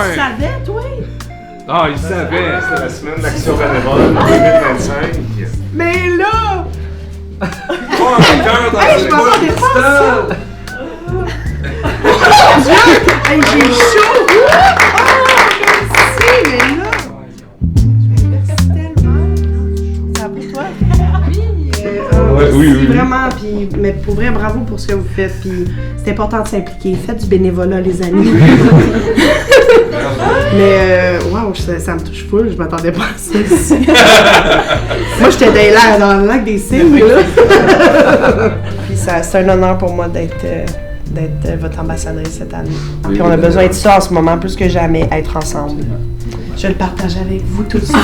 Tu savais, toi? Ah, il savait, c'était la semaine d'Action bénévole 2025. Mais là! Oh, quelqu'un dans Hey, je m'attendais pas à ça! Mon Dieu! Hey, j'ai chaud! Merci, mais là! Merci tellement! Ça va pour toi? Oui. Vraiment, puis, mais pour vrai, bravo pour ce que vous faites, puis c'est important de s'impliquer. Faites du bénévolat, les amis. Mais, waouh, ça me touche full, je m'attendais pas à ça aussi. Moi, j'étais dans le lac des cygnes, là. Puis c'est un honneur pour moi d'être votre ambassadrice cette année. Puis on a besoin de ça en ce moment, plus que jamais, être ensemble. Je le partage avec vous tout de suite.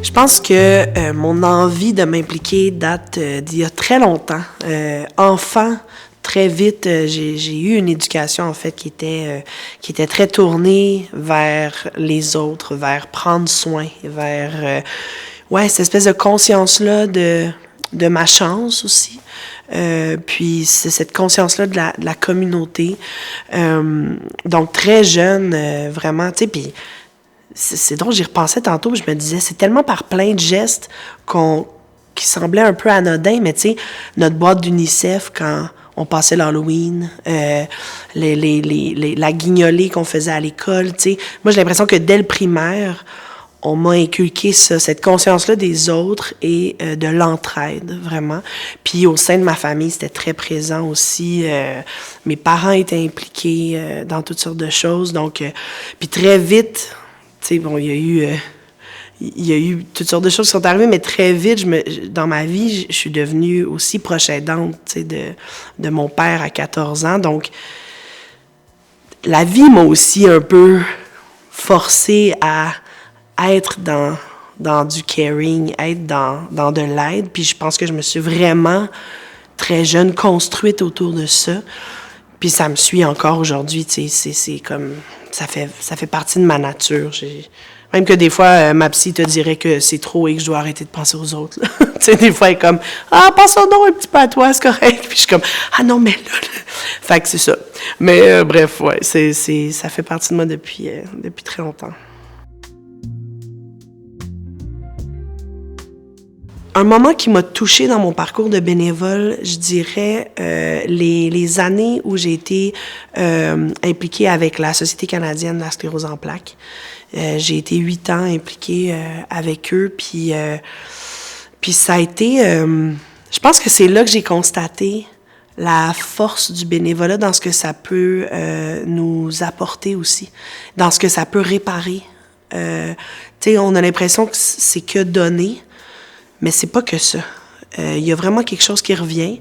Je pense que mon envie de m'impliquer date d'il y a très longtemps. Enfant, très vite, j'ai eu une éducation en fait qui était très tournée vers les autres, vers prendre soin, vers cette espèce de conscience-là de ma chance aussi. Puis c'est cette conscience-là de la communauté. Donc très jeune, vraiment, tu sais, puis c'est drôle, j'y repensais tantôt, je me disais, c'est tellement par plein de gestes qui semblaient un peu anodins, mais tu sais, notre boîte d'UNICEF quand on passait l'Halloween, la guignolée qu'on faisait à l'école, tu sais. Moi, j'ai l'impression que dès le primaire, on m'a inculqué ça, cette conscience-là des autres et de l'entraide, vraiment. Puis au sein de ma famille, c'était très présent aussi. Mes parents étaient impliqués dans toutes sortes de choses. Donc, puis très vite, tu sais, bon, il y a eu toutes sortes de choses qui sont arrivées, mais très vite, dans ma vie, je suis devenue aussi proche aidante, tu sais, de mon père à 14 ans. Donc, la vie m'a aussi un peu forcée à être dans du caring, être dans de l'aide. Puis je pense que je me suis vraiment, très jeune, construite autour de ça. Puis ça me suit encore aujourd'hui, tu sais, c'est comme... Ça fait partie de ma nature. Même que des fois, ma psy te dirait que c'est trop et que je dois arrêter de penser aux autres. Tu sais, des fois, elle est comme « Ah, pense donc un petit peu à toi, c'est correct. » Puis je suis comme « Ah non, mais là... » Fait que c'est ça. Mais bref, ouais, ça fait partie de moi depuis très longtemps. Un moment qui m'a touchée dans mon parcours de bénévole, je dirais les années où j'ai été impliquée avec la Société canadienne de la sclérose en plaques. J'ai été 8 ans impliquée avec eux, puis ça a été... je pense que c'est là que j'ai constaté la force du bénévolat dans ce que ça peut nous apporter aussi, dans ce que ça peut réparer. Tu sais, on a l'impression que c'est que donner, mais c'est pas que ça. Il y a vraiment quelque chose qui revient.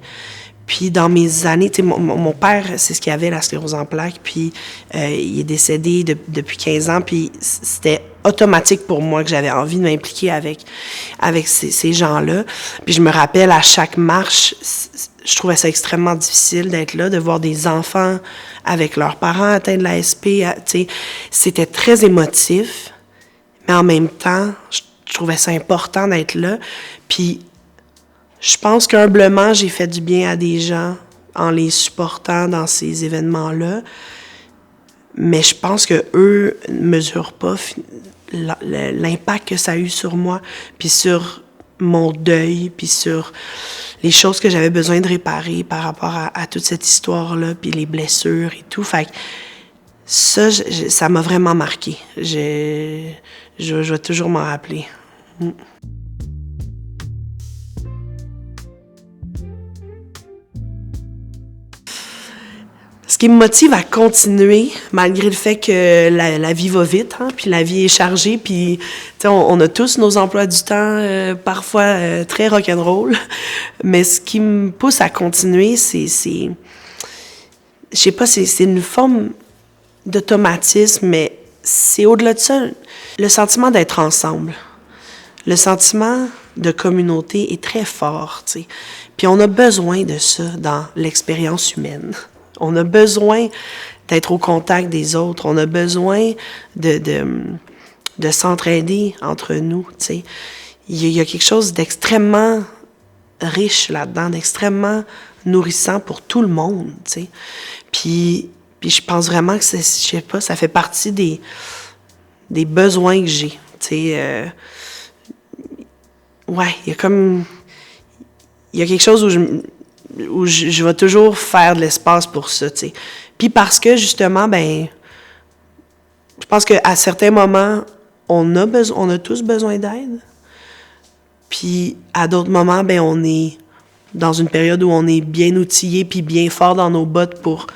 Puis dans mes années, tu sais, mon père, c'est ce qu'il avait, la sclérose en plaques, puis il est décédé depuis 15 ans, puis c'était automatique pour moi que j'avais envie de m'impliquer avec ces gens-là. Puis je me rappelle, à chaque marche, je trouvais ça extrêmement difficile d'être là, de voir des enfants avec leurs parents atteints de l'ASP. Tu sais, c'était très émotif, mais en même temps, je trouvais ça important d'être là. Puis je pense qu'humblement, j'ai fait du bien à des gens en les supportant dans ces événements-là. Mais je pense qu'eux ne mesurent pas l'impact que ça a eu sur moi, puis sur mon deuil, puis sur les choses que j'avais besoin de réparer par rapport à toute cette histoire-là, puis les blessures et tout. Fait que ça m'a vraiment marqué. Je vais toujours m'en rappeler. Ce qui me motive à continuer, malgré le fait que la vie va vite, hein, puis la vie est chargée, puis on a tous nos emplois du temps, parfois très rock'n'roll, mais ce qui me pousse à continuer, je sais pas, c'est une forme d'automatisme, mais c'est au-delà de ça, le sentiment d'être ensemble. Le sentiment de communauté est très fort, tu sais. Puis on a besoin de ça dans l'expérience humaine. On a besoin d'être au contact des autres. On a besoin de de s'entraider entre nous, tu sais. Il y a quelque chose d'extrêmement riche là-dedans, d'extrêmement nourrissant pour tout le monde, tu sais. Puis je pense vraiment que je sais pas, ça fait partie des besoins que j'ai, tu sais. Ouais, il y a quelque chose où je vais toujours faire de l'espace pour ça, tu sais. Puis parce que, justement, ben, je pense qu'à certains moments, on a tous besoin d'aide. Puis à d'autres moments, ben, on est dans une période où on est bien outillé puis bien fort dans nos bottes pour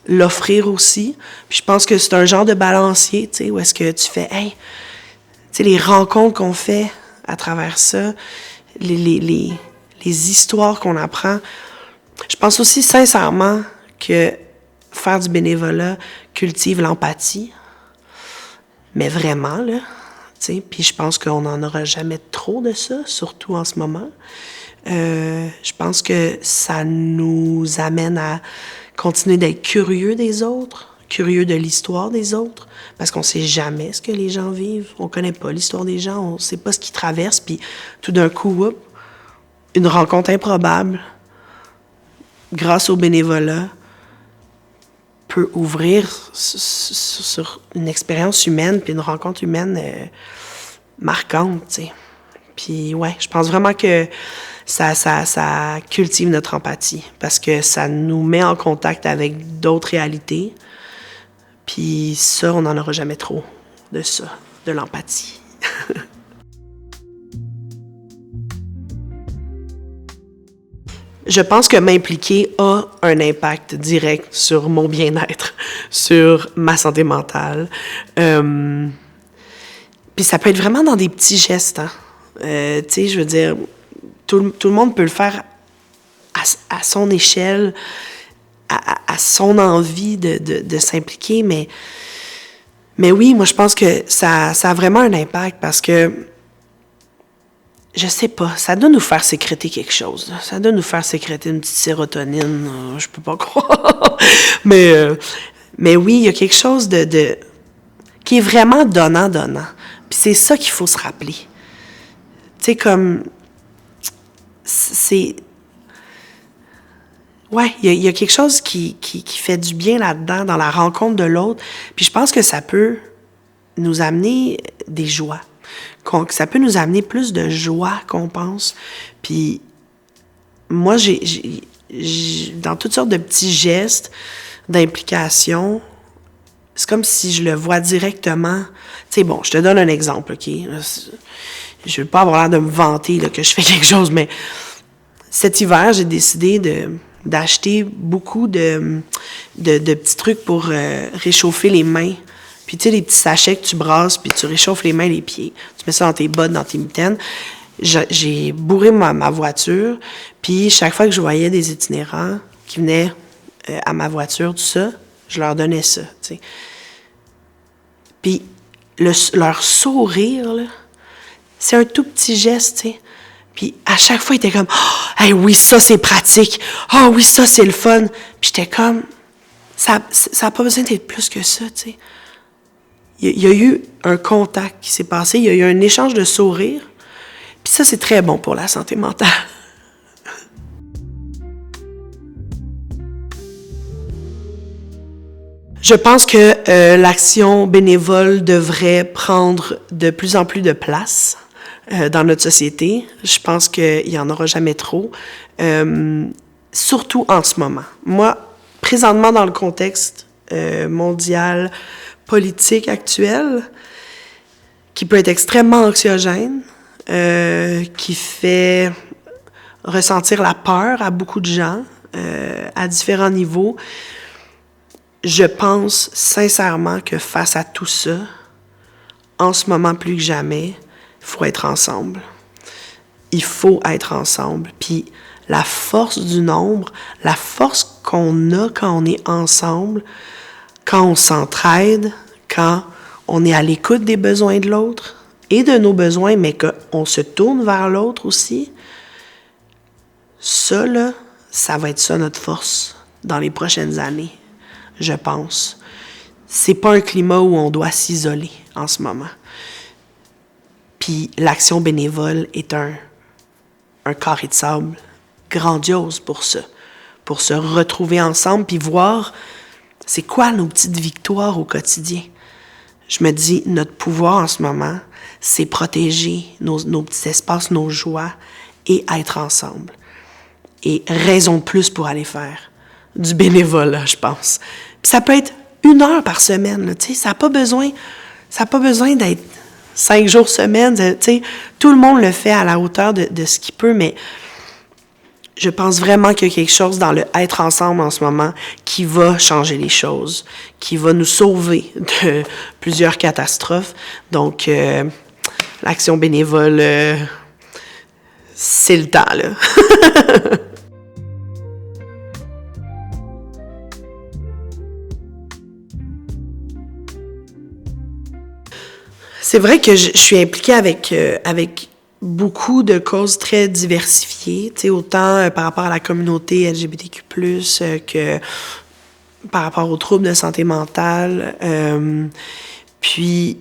l'offrir aussi. Puis je pense que c'est un genre de balancier, tu sais, où est-ce que tu fais, hey, tu sais, les rencontres qu'on fait à travers ça, les histoires qu'on apprend. Je pense aussi sincèrement que faire du bénévolat cultive l'empathie. Mais vraiment, là, tu sais, puis je pense qu'on n'en aura jamais trop de ça, surtout en ce moment. Je pense que ça nous amène à continuer d'être curieux des autres, curieux de l'histoire des autres, parce qu'on sait jamais ce que les gens vivent. On connaît pas l'histoire des gens, on sait pas ce qu'ils traversent, puis tout d'un coup, une rencontre improbable, grâce au bénévolat, peut ouvrir sur une expérience humaine puis une rencontre humaine marquante, tu sais. Puis ouais, je pense vraiment que ça cultive notre empathie parce que ça nous met en contact avec d'autres réalités. Puis ça, on n'en aura jamais trop de ça, de l'empathie. Je pense que m'impliquer a un impact direct sur mon bien-être, sur ma santé mentale. Puis ça peut être vraiment dans des petits gestes. Hein. Tu sais, je veux dire, tout le monde peut le faire à son échelle, à son envie de s'impliquer. Mais oui, moi, je pense que ça a vraiment un impact parce que je sais pas, ça doit nous faire sécréter quelque chose. Là. Ça doit nous faire sécréter une petite sérotonine, je peux pas croire. mais oui, il y a quelque chose de qui est vraiment donnant-donnant. Puis c'est ça qu'il faut se rappeler. Tu sais, comme... C'est... Ouais, il y a quelque chose qui fait du bien là-dedans, dans la rencontre de l'autre. Puis je pense que ça peut nous amener des joies. Ça peut nous amener plus de joie qu'on pense. Puis moi, j'ai dans toutes sortes de petits gestes d'implication, c'est comme si je le vois directement. Tu sais, bon, je te donne un exemple, OK? Je veux pas avoir l'air de me vanter là, que je fais quelque chose, mais cet hiver, j'ai décidé d'acheter beaucoup de petits trucs pour réchauffer les mains. Puis, tu sais, les petits sachets que tu brasses, puis tu réchauffes les mains et les pieds. Tu mets ça dans tes bottes, dans tes mitaines. J'ai bourré ma voiture, puis chaque fois que je voyais des itinérants qui venaient à ma voiture, tout ça, je leur donnais ça, tu sais. Puis, leur sourire, là, c'est un tout petit geste, tu sais. Puis, à chaque fois, ils étaient comme « Oh, hey, oui, ça, c'est pratique. Oh, oui, ça, c'est le fun. » Puis, j'étais comme « Ça a pas besoin d'être plus que ça, tu sais. » Il y a eu un contact qui s'est passé, il y a eu un échange de sourires. Puis ça, c'est très bon pour la santé mentale. Je pense que l'action bénévole devrait prendre de plus en plus de place dans notre société. Je pense qu'il n'y en aura jamais trop, surtout en ce moment. Moi, présentement, dans le contexte mondial, politique actuel, qui peut être extrêmement anxiogène, qui fait ressentir la peur à beaucoup de gens, à différents niveaux. Je pense sincèrement que face à tout ça, en ce moment plus que jamais, il faut être ensemble. Il faut être ensemble. Puis la force du nombre, la force qu'on a quand on est ensemble, quand on s'entraide, quand on est à l'écoute des besoins de l'autre et de nos besoins, mais qu'on se tourne vers l'autre aussi, ça, là, ça va être ça notre force dans les prochaines années, je pense. C'est pas un climat où on doit s'isoler en ce moment. Puis l'action bénévole est un carré de sable grandiose pour ça, pour se retrouver ensemble puis voir c'est quoi nos petites victoires au quotidien. Je me dis, notre pouvoir en ce moment, c'est protéger nos petits espaces, nos joies et être ensemble. Et raison de plus pour aller faire du bénévolat, je pense. Puis ça peut être 1 heure par semaine, là, tu sais, ça n'a pas besoin d'être 5 jours semaine, tu sais, tout le monde le fait à la hauteur de ce qu'il peut, mais je pense vraiment qu'il y a quelque chose dans le être ensemble en ce moment qui va changer les choses, qui va nous sauver de plusieurs catastrophes. Donc, l'action bénévole, c'est le temps, là. C'est vrai que je suis impliquée avec beaucoup de causes très diversifiées, tu sais, autant par rapport à la communauté LGBTQ+, que par rapport aux troubles de santé mentale. Puis,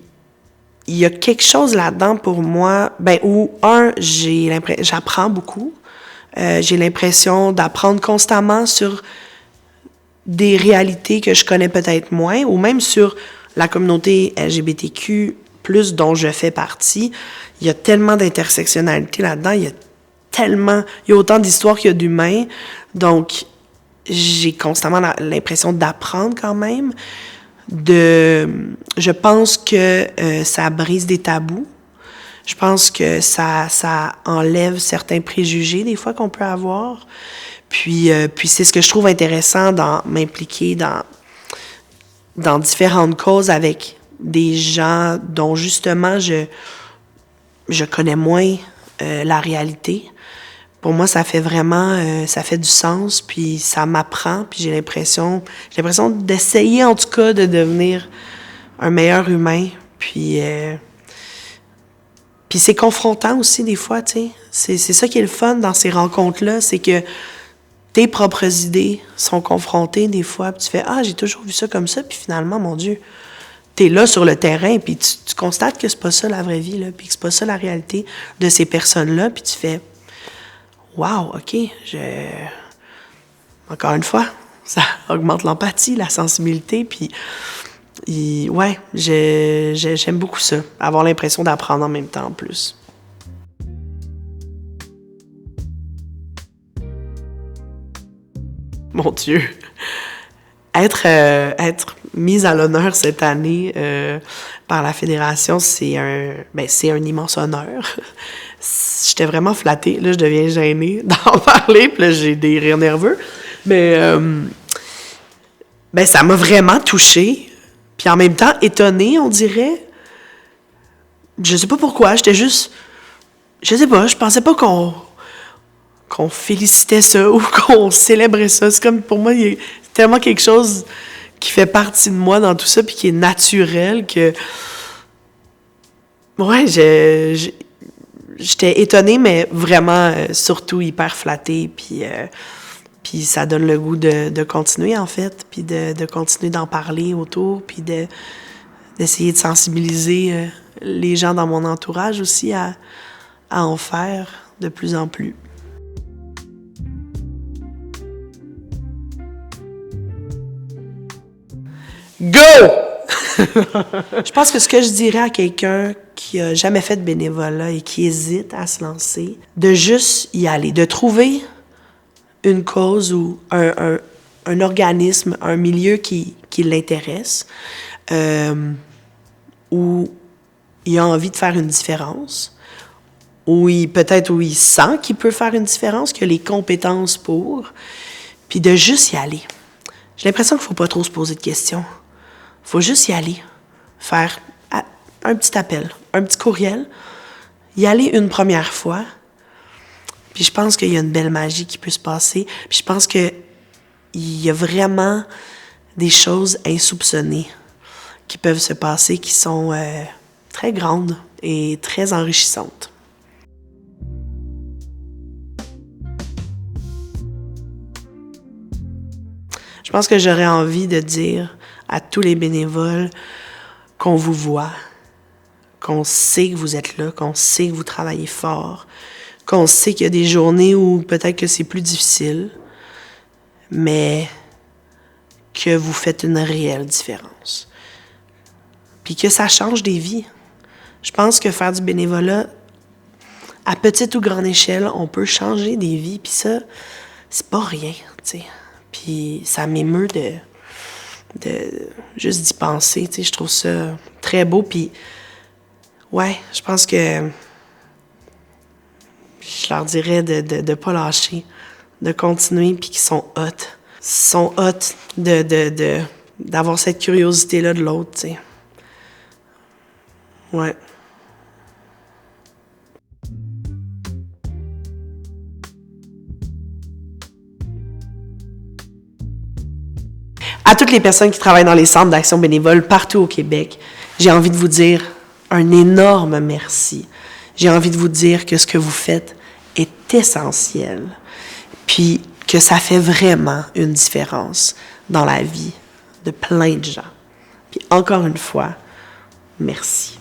il y a quelque chose là-dedans pour moi, où, j'apprends beaucoup. J'ai l'impression d'apprendre constamment sur des réalités que je connais peut-être moins, ou même sur la communauté LGBTQ+, dont je fais partie. Il y a tellement d'intersectionnalité là-dedans, il y a autant d'histoires qu'il y a d'humains, donc j'ai constamment l'impression d'apprendre quand même. Je pense que ça brise des tabous. Je pense que ça enlève certains préjugés des fois qu'on peut avoir. Puis c'est ce que je trouve intéressant dans m'impliquer dans différentes causes avec des gens dont justement je connais moins la réalité. Pour moi, ça fait vraiment, ça fait du sens, puis ça m'apprend, puis j'ai l'impression d'essayer en tout cas de devenir un meilleur humain, puis c'est confrontant aussi des fois, tu sais. C'est ça qui est le fun dans ces rencontres-là, c'est que tes propres idées sont confrontées des fois, puis tu fais « Ah, j'ai toujours vu ça comme ça », puis finalement, mon Dieu, t'es là sur le terrain, puis tu constates que c'est pas ça la vraie vie, là, puis que c'est pas ça la réalité de ces personnes-là, puis tu fais « Wow, OK, encore une fois, ça augmente l'empathie, la sensibilité, puis ouais, j'aime beaucoup ça, avoir l'impression d'apprendre en même temps en plus. » Mon Dieu! Être mise à l'honneur cette année par la Fédération, c'est un immense honneur. J'étais vraiment flattée. Là, je deviens gênée d'en parler, puis là, j'ai des rires nerveux. Mais ça m'a vraiment touchée. Puis en même temps, étonnée, on dirait. Je sais pas pourquoi, j'étais juste... Je sais pas, je pensais pas qu'on félicitait ça ou qu'on célébrait ça. C'est comme, pour moi, il y a tellement quelque chose qui fait partie de moi dans tout ça, puis qui est naturel, que... Ouais, j'étais étonnée, mais vraiment, surtout hyper flattée, puis ça donne le goût de continuer, en fait, puis de continuer d'en parler autour, puis d'essayer de sensibiliser les gens dans mon entourage aussi à en faire de plus en plus. Go! Je pense que ce que je dirais à quelqu'un qui a jamais fait de bénévolat et qui hésite à se lancer, de juste y aller, de trouver une cause ou un organisme, un milieu qui l'intéresse, où il a envie de faire une différence, où peut-être il sent qu'il peut faire une différence, qu'il a les compétences pour, puis de juste y aller. J'ai l'impression qu'il ne faut pas trop se poser de questions. Il faut juste y aller, faire un petit appel, un petit courriel, y aller une première fois. Puis je pense qu'il y a une belle magie qui peut se passer. Puis je pense qu'il y a vraiment des choses insoupçonnées qui peuvent se passer, qui sont très grandes et très enrichissantes. Je pense que j'aurais envie de dire à tous les bénévoles qu'on vous voit, qu'on sait que vous êtes là, qu'on sait que vous travaillez fort, qu'on sait qu'il y a des journées où peut-être que c'est plus difficile, mais que vous faites une réelle différence. Puis que ça change des vies. Je pense que faire du bénévolat, à petite ou grande échelle, on peut changer des vies, puis ça, c'est pas rien, tu sais. Puis ça m'émeut de juste d'y penser, tu sais. Je trouve ça très beau, puis ouais, je pense que je leur dirais de pas lâcher, de continuer, puis qu'ils sont hot. Ils sont hot d'avoir cette curiosité-là de l'autre, tu sais. Ouais. À toutes les personnes qui travaillent dans les centres d'action bénévole partout au Québec, j'ai envie de vous dire un énorme merci. J'ai envie de vous dire que ce que vous faites est essentiel, puis que ça fait vraiment une différence dans la vie de plein de gens. Puis encore une fois, merci.